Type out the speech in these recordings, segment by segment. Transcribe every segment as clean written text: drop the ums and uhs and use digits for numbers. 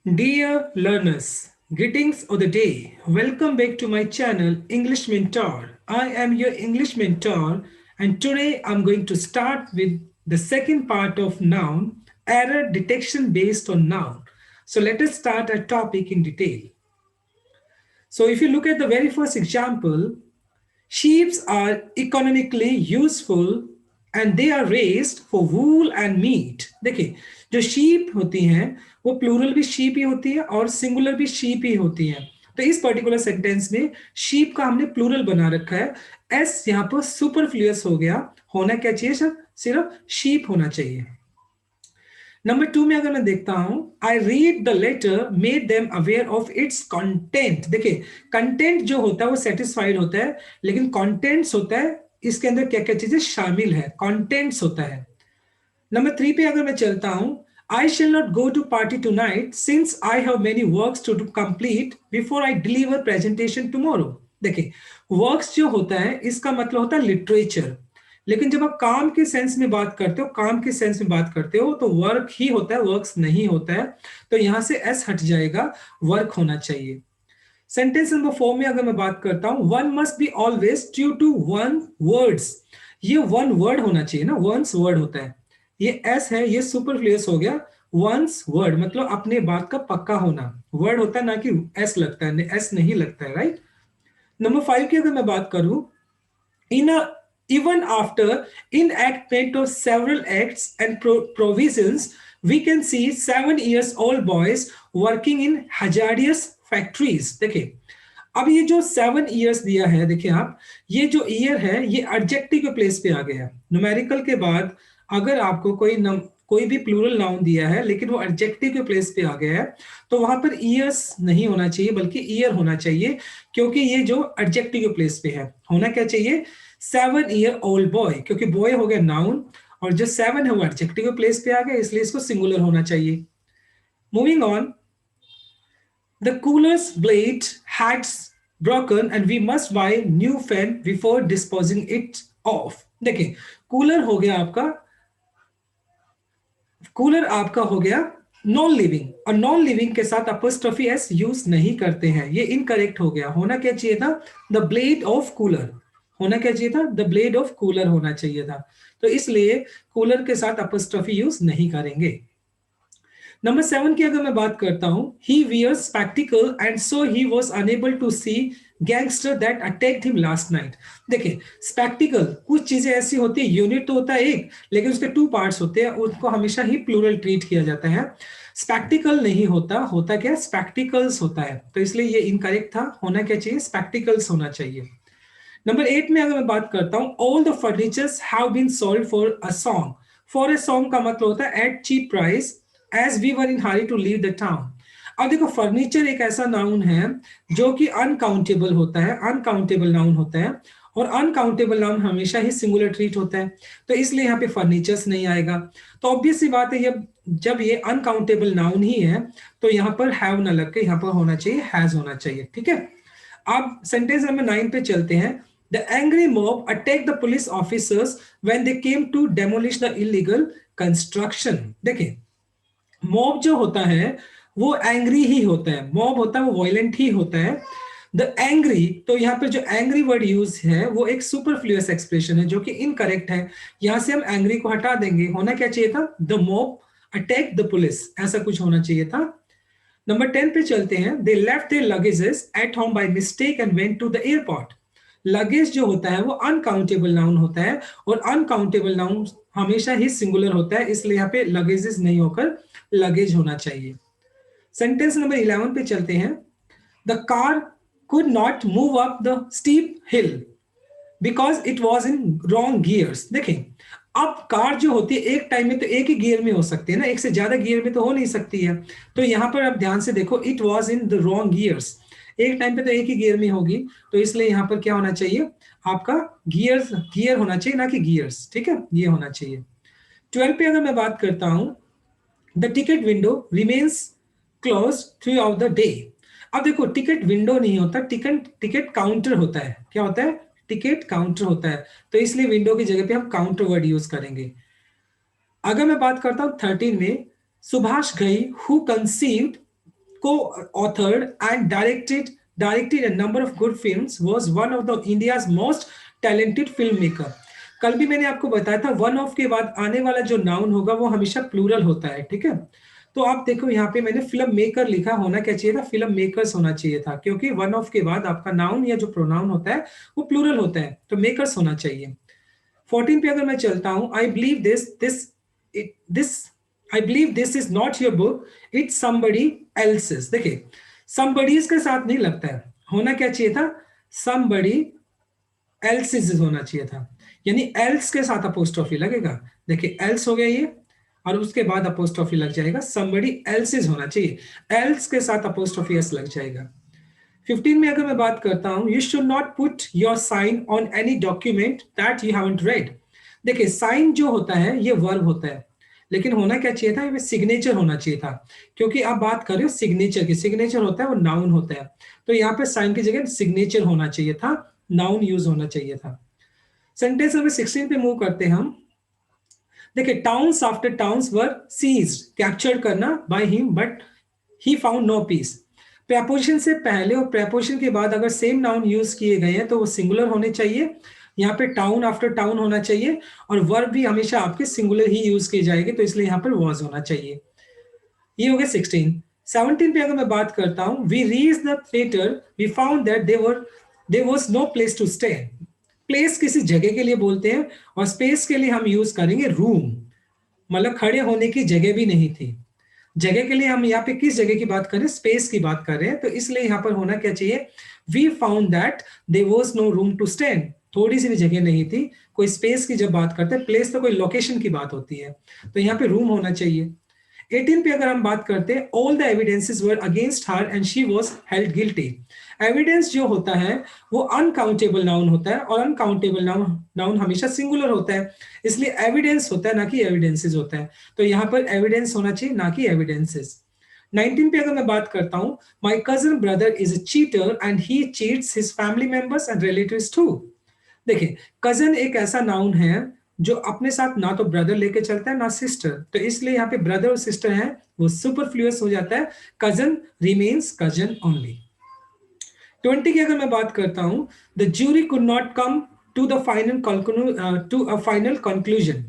Dear learners, greetings of the day. Welcome back to my channel English Mentor. I am your English mentor, and today I'm going to start with the second part of noun, error detection based on noun. So let us start our topic in detail. So if you look at the very first example, sheep are economically useful and they are raised for wool and meat. देखिए जो sheep होती हैं वो plural भी sheep ही होती है और singular भी sheep ही होती है. तो इस पर्टिकुलर सेंटेंस में sheep का हमने प्लूरल बना रखा है. s यहाँ पर सुपरफ्लुअस हो गया. होना क्या चाहिए सर? सिर्फ sheep होना चाहिए. नंबर 2 में अगर मैं देखता हूं, I read the letter made them aware of its content. देखिए कंटेंट जो होता है वो सेटिस्फाइड होता है, लेकिन कंटेंट्स होता है इसके अंदर क्या क्या चीजें शामिल है, कंटेंट्स होता है. नंबर 3 पे अगर मैं चलता हूं, I shall not go to party tonight since I have many works to complete before I deliver presentation tomorrow. देखिए वर्क्स जो होता है इसका मतलब होता है लिटरेचर, लेकिन जब आप काम के सेंस में बात करते हो, काम के सेंस में बात करते हो तो वर्क ही होता है, वर्क्स नहीं होता है. तो यहां से एस हट जाएगा, वर्क होना चाहिए. सेंटेंस नंबर 4 में अगर मैं बात करता हूं, one must be always true to one words. ये वन वर्ड होना चाहिए ना, वंस वर्ड होता है. ये एस है, ये सुपरफ्लुअस हो गया. वंस वर्ड मतलब अपने बात का पक्का होना, वर्ड होता है ना कि एस लगता है, एस नहीं लगता है, राइट. नंबर 5 की अगर मैं बात करूं, in a even after enactment of several acts and provisions, we can see 7 years old boys working in hazardous factories. देखिए अब ये जो 7 years दिया है, देखिए आप ये जो ईयर है ये एडजेक्टिव के प्लेस पे आ गया. न्यूमेरिकल के बाद अगर आपको कोई भी प्लूरल नाउन दिया है लेकिन वो एडजेक्टिव के प्लेस पे आ गया है, तो वहां पर ईयर्स नहीं होना चाहिए बल्कि ईयर होना चाहिए, क्योंकि ये जो एडजेक्टिव के प्लेस पे है. होना क्या चाहिए? 7 year old बॉय, क्योंकि बॉय हो गया नाउन और जो 7 है वो एडजेक्टिव के प्लेस पे आ गया, इसलिए इसको सिंगुलर होना चाहिए. Moving on, the coolers blade heads broken and we must buy new fan before disposing it off. देखिए कूलर हो गया आपका, कूलर आपका हो गया नॉन लिविंग, और नॉन लिविंग के साथ अपोस्ट्रोफी एस यूज नहीं करते हैं, ये इनकरेक्ट हो गया. होना क्या चाहिए था? The blade of cooler. होना क्या चाहिए था? द ब्लेड ऑफ कूलर होना चाहिए था. तो इसलिए कूलर के साथ अपोस्ट्रोफी यूज नहीं करेंगे. नंबर 7 की अगर मैं बात करता हूं, he wears spectacle and so he was unable to see gangster that attacked him last night. देखिए स्पेक्टिकल कुछ चीजें ऐसी होती है, यूनिट तो होता है एक लेकिन उसके 2 पार्ट्स होते हैं, उनको हमेशा ही प्लूरल ट्रीट किया जाता है. स्पेक्टिकल नहीं होता, होता क्या? स्पेक्टिकल्स होता है. तो इसलिए ये इनकरेक्ट था. होना क्या चाहिए? स्पेक्टिकल्स होना चाहिए. नंबर 8 में अगर मैं बात करता हूं, all the furnitures have been sold for a song. For a song का मतलब होता है at cheap price as we were in hurry to leave the town. अब देखो फर्नीचर एक ऐसा नाउन है जो कि अनकाउंटेबल होता है, अनकाउंटेबल नाउन होता है, और अनकाउंटेबल नाउन हमेशा ही सिंगुलर ट्रीट होता है, तो इसलिए यहाँ पे फर्नीचर्स नहीं आएगा. तो ऑब्वियस सी बात है, जब ये अनकाउंटेबल नाउन ही है तो यहाँ पर हैव ना लग के यहाँ पर होना चाहिए हैज होना चाहिए. ठीक है, अब सेंटेंस नंबर 9 पे चलते हैं. The angry mob attacked the police officers when they came to demolish the illegal construction. देखिए मॉब जो होता है वो एंग्री ही होता है, मॉब होता है वो वायलेंट ही होता है. द एंग्री, तो यहाँ पे जो एंग्री वर्ड यूज है वो एक सुपरफ्लुअस एक्सप्रेशन है जो कि इनकरेक्ट है. यहां से हम एंग्री को हटा देंगे. होना क्या चाहिए था? The mob attack the police, ऐसा कुछ होना चाहिए था. नंबर 10 पे चलते हैं. They left their luggages at home by mistake and went to the airport. Luggage जो होता है वो अनकाउंटेबल नाउन होता है, और अनकाउंटेबल नाउन हमेशा ही सिंगुलर होता है, इसलिए यहाँ पे लगेजेस नहीं होकर लगेज होना चाहिए. सेंटेंस नंबर 11 पे चलते हैं. The car could not move up the steep hill because it was in wrong gears. देखें अब कार जो होती है एक टाइम में तो एक ही गियर में हो सकती है ना, एक से ज्यादा गियर में तो हो नहीं सकती है. तो यहां पर आप ध्यान से देखो, it was in the wrong gears, एक टाइम पे तो एक ही गियर में होगी, तो इसलिए यहां पर क्या होना चाहिए? आपका गियर होना चाहिए, ना कि गियर्स. ठीक है, ये होना चाहिए. 12 पे अगर मैं बात करता हूं, the ticket window remains close through out the day. अब देखो टिकट विंडो नहीं होता, टिकट काउंटर होता है. क्या होता है? टिकट काउंटर होता है, तो इसलिए विंडो की जगह पे हम काउंटर वर्ड यूज करेंगे. अगर मैं बात करता हूं 13 में, Subhash Ghai who conceived co-authored and directed a number of good films, was one of the India's most talented filmmaker. कल भी मैंने आपको बताया था वन ऑफ के बाद आने वाला जो नाउन होगा वो हमेशा प्लूरल होता है, ठीक है। तो आप देखो यहाँ पे मैंने फिल्म मेकर लिखा, होना क्या चाहिए था, फिल्म मेकर्स होना चाहिए था, क्योंकि वन ऑफ के बाद आपका नाउन या जो प्रोनाउन होता है वो प्लूरल होता है, तो मेकर्स होना चाहिए। 14 पे अगर मैं चलता हूं, I believe this I believe this is not your book, it's somebody else's. देखिए समबडीज के साथ नहीं लगता है, होना क्या चाहिए था, समबडी एल्सेस होना चाहिए था, यानी एल्स के साथ अपोस्ट्रोफी लगेगा। देखिए एल्स हो गया ये, और उसके बाद अपोस्ट्रोफी लग जाएगा, समबडी एल्सेस होना चाहिए, एल्स के साथ अपोस्ट्रोफी एस लग जाएगा। 15 में अगर मैं बात करता हूं, you should not put your sign on any document that you haven't read. देखिए साइन जो होता है ये वर्ब होता है, लेकिन होना क्या चाहिए था, ये सिग्नेचर होना चाहिए था, क्योंकि आप बात कर रहे हो सिग्नेचर की, सिग्नेचर होता है वो नाउन होता है, तो यहाँ पे साइन की जगह सिग्नेचर होना चाहिए था, नाउन यूज होना चाहिए था। सेंटेंस नंबर 16 पे मूव करते हैं हम। देखिए towns after towns were seized, captured करना by him but he found no peace. Preposition से पहले और प्रेपोजिशन के बाद अगर सेम नाउन यूज किए गए हैं तो वो सिंगुलर होने चाहिए, यहाँ पे टाउन आफ्टर टाउन होना चाहिए, और वर्ब भी हमेशा आपके सिंगुलर ही यूज किए जाएंगे, तो इसलिए यहाँ पर वॉज होना चाहिए। ये हो गया 16। 17 पे अगर मैं बात करता हूँ, we reach the theatre, we found that there was no place to stay. Place किसी जगह के लिए बोलते हैं, और स्पेस के लिए हम यूज करेंगे रूम, मतलब खड़े होने की जगह भी नहीं थी। जगह के लिए हम यहाँ पे किस जगह की बात कर रहे हैं, स्पेस की बात कर रहे हैं, तो इसलिए यहाँ पर होना क्या चाहिए, we found that there was no room to stand, थोड़ी सी भी जगह नहीं थी। कोई स्पेस की जब बात करते हैं, प्लेस तो कोई लोकेशन की बात होती है, तो यहाँ पे रूम होना चाहिए। 18 पे अगर हम बात करते हैं, all the evidences were against her and she was held guilty. Evidence जो होता है वो अनकाउंटेबल नाउन होता है, और अनकाउंटेबल नाउन हमेशा सिंगुलर होता है, इसलिए एविडेंस होता है ना कि एविडेंसेस होता है, तो यहाँ पर एविडेंस होना चाहिए ना कि एविडेंसेस। 19 पे अगर मैं बात करता हूं, my cousin brother is a cheater and he cheats his family members and relatives too. देखिए कजन एक ऐसा नाउन है जो अपने साथ ना तो ब्रदर लेके चलता है ना सिस्टर, तो इसलिए यहाँ पे ब्रदर और सिस्टर है वो सुपरफ्लुअस हो जाता है, कजन रिमेन्स कजन ओनली। 20 की अगर मैं बात करता हूं, the jury could not come to the final conclusion.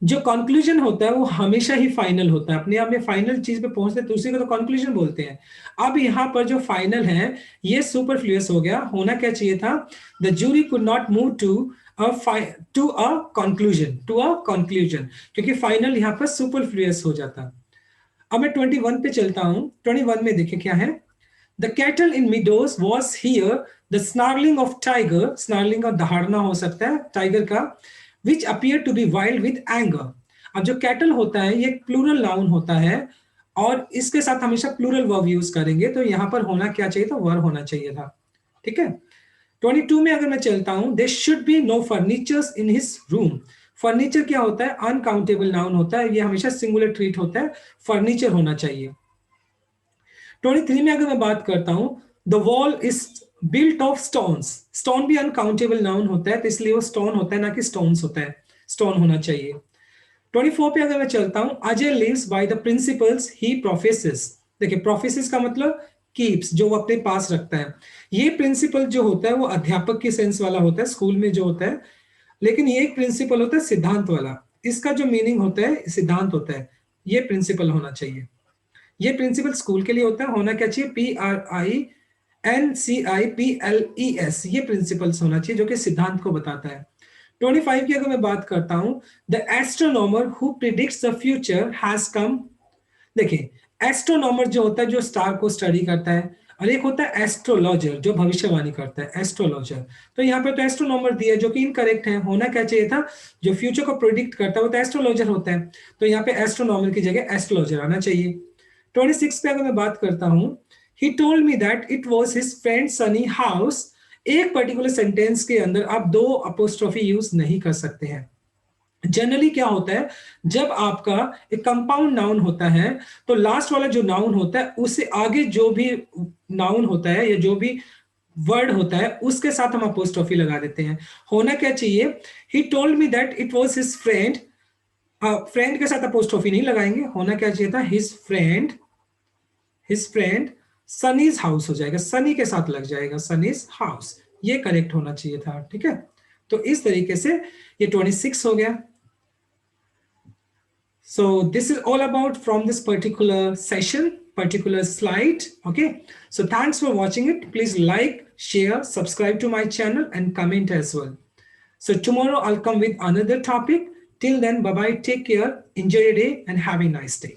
जो कंक्लूजन होता है वो हमेशा ही फाइनल होता है, अपने आप में फाइनल चीज पे पहुंचते हैं तो उसी को तो कंक्लूजन बोलते हैं। अब यहाँ पर जो फाइनल है ये सुपरफ्लुअस हो गया, होना क्या चाहिए था, the jury could not move to a conclusion, क्योंकि फाइनल यहाँ पर सुपरफ्लुअस हो जाता। अब मैं 21 पे चलता हूं। 21 में देखिए क्या है, the cattle in meadows was hear the snarling of tiger, snarling का दहाड़ना हो सकता है टाइगर का, which appear to be wild with anger. अब जो कैटल होता है ये प्लूरल नाउन होता है, और इसके साथ हमेशा प्लूरल वर्ब यूज करेंगे, तो यहां पर होना क्या चाहिए था, वर्ब होना चाहिए था, ठीक है। 22 में अगर मैं चलता हूं, there should be no furnitures in his room. Furniture क्या होता है, अनकाउंटेबल नाउन होता है, ये हमेशा सिंगुलर ट्रीट होता है, फर्नीचर होना चाहिए। 23 में अगर मैं बात करता हूं, the wall is built of stones. Stone भी अनकाउंटेबल नाउन होता है, तो इसलिए वो स्टोन होता है ना कि स्टोन्स होता है, स्टोन होना चाहिए। 24 पे अगर मैं चलता हूं, Ajay lives by the principles he professes. देखिए प्रोफेसेस का मतलब कीप्स, जो वो अपने पास रखता है। ये प्रिंसिपल जो होता है वो अध्यापक की सेंस वाला होता है, स्कूल में जो होता है, लेकिन ये एक प्रिंसिपल होता है सिद्धांत वाला, इसका जो मीनिंग होता है सिद्धांत होता है, ये प्रिंसिपल होना चाहिए। ये प्रिंसिपल स्कूल के लिए होता है, होना क्या चाहिए, PRINCIPLES, ये प्रिंसिपल्स होना चाहिए जो कि सिद्धांत को बताता है। 25 की अगर मैं बात करता हूं, the astronomer who predicts the future has come. देखिए एस्ट्रोनॉमर जो होता है जो स्टार को स्टडी करता है, और एक होता है एस्ट्रोलॉजर जो भविष्यवाणी करता है, एस्ट्रोलॉजर। तो यहाँ पे तो एस्ट्रोनॉमर दिया जो कि इनकरेक्ट है, होना क्या चाहिए था, जो फ्यूचर को प्रिडिक्ट करता है वो तो एस्ट्रोलॉजर होता है, तो यहाँ पे एस्ट्रोनॉमर की जगह एस्ट्रोलॉजर आना चाहिए। 26 पे अगर मैं बात करता हूं, he told me that it was his friend Sunny house. एक पर्टिकुलर सेंटेंस के अंदर आप दो अपोस्ट्रोफी यूज नहीं कर सकते हैं। जनरली क्या होता है, जब आपका एक कंपाउंड नाउन होता है तो लास्ट वाला जो नाउन होता है उससे आगे जो भी नाउन होता है या जो भी वर्ड होता है उसके साथ हम अपोस्ट्रोफी लगा देते हैं। होना क्या चाहिए, he told me that it was his friend, friend के साथ अपोस्ट्रोफी नहीं लगाएंगे, होना क्या चाहिए था, his friend his friend Sunny's house हो जाएगा, सनी के साथ लग जाएगा, सनीज हाउस, ये करेक्ट होना चाहिए था, ठीक है। तो इस तरीके से ये 26 हो गया। So this is all about from this particular session, particular slide. Okay. So thanks for watching it. Please like, share, subscribe to my channel and comment as well. So tomorrow I'll come with another topic. Till then, bye-bye. Take care. Enjoy your day and have a nice day.